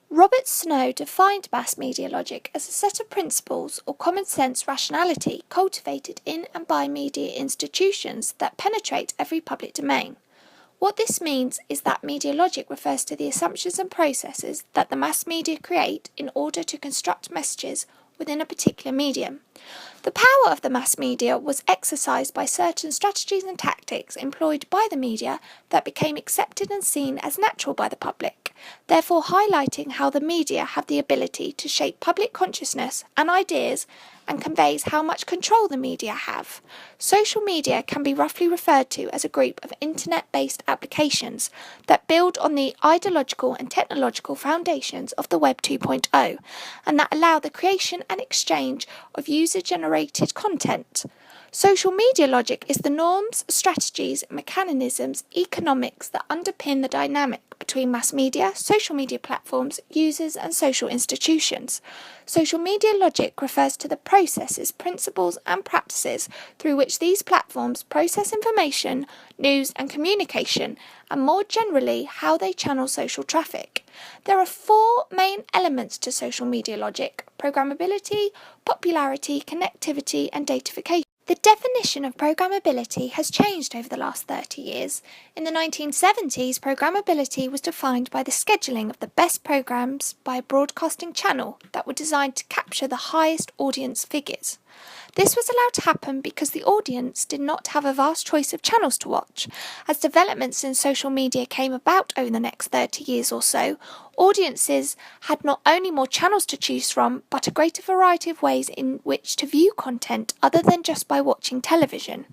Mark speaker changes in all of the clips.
Speaker 1: Robert Snow defined mass media logic as a set of principles or common sense rationality cultivated in and by media institutions that penetrate every public domain. What this means is that media logic refers to the assumptions and processes that the mass media create in order to construct messages within a particular medium. The power of the mass media was exercised by certain strategies and tactics employed by the media that became accepted and seen as natural by the public, therefore highlighting how the media have the ability to shape public consciousness and ideas and conveys how much control the media have. Social media can be roughly referred to as a group of internet-based applications that build on the ideological and technological foundations of the Web 2.0 and that allow the creation and exchange of user-generated content. Social media logic is the norms, strategies, mechanisms, economics that underpin the dynamic between mass media, social media platforms, users and social institutions. Social media logic refers to the processes, principles and practices through which these platforms process information, news and communication, and more generally how they channel social traffic. There are four main elements to social media logic: programmability, popularity, connectivity and datafication. The definition of programmability has changed over the last 30 years. In the 1970s, programmability was defined by the scheduling of the best programs by a broadcasting channel that were designed to capture the highest audience figures. This was allowed to happen because the audience did not have a vast choice of channels to watch. As developments in social media came about over the next 30 years or so, audiences had not only more channels to choose from, but a greater variety of ways in which to view content other than just by watching television.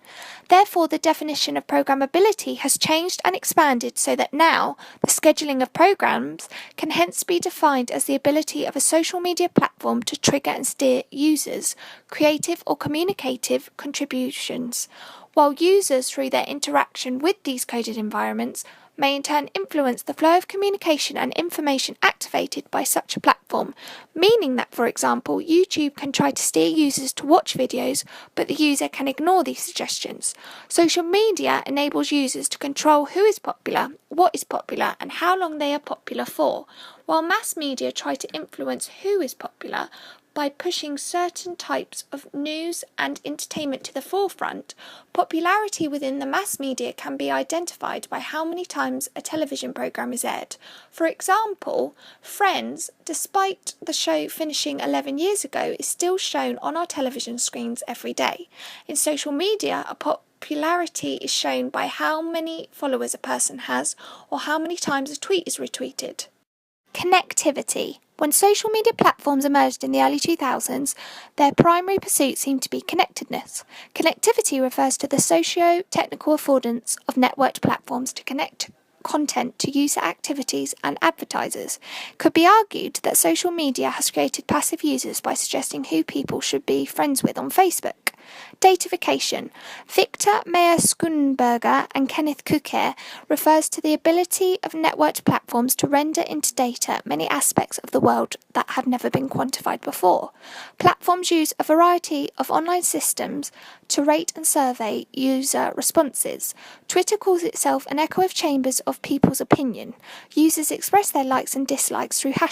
Speaker 1: Therefore, the definition of programmability has changed and expanded so that now the scheduling of programs can hence be defined as the ability of a social media platform to trigger and steer users' creative or communicative contributions, while users, through their interaction with these coded environments, may in turn influence the flow of communication and information activated by such a platform, meaning that, for example, YouTube can try to steer users to watch videos, but the user can ignore these suggestions. Social media enables users to control who is popular, what is popular, and how long they are popular for, while mass media try to influence who is popular by pushing certain types of news and entertainment to the forefront. Popularity within the mass media can be identified by how many times a television programme is aired. For example, Friends, despite the show finishing 11 years ago, is still shown on our television screens every day. In social media, popularity is shown by how many followers a person has or how many times a tweet is retweeted. Connectivity. When social media platforms emerged in the early 2000s, their primary pursuit seemed to be connectedness. Connectivity refers to the socio-technical affordance of networked platforms to connect content to user activities and advertisers. It could be argued that social media has created passive users by suggesting who people should be friends with on Facebook. Datafication. Victor Meyer-Schoenberger and Kenneth Kuker refers to the ability of networked platforms to render into data many aspects of the world that have never been quantified before. Platforms use a variety of online systems to rate and survey user responses. Twitter calls itself an echo of chambers of people's opinion. Users express their likes and dislikes through hashtags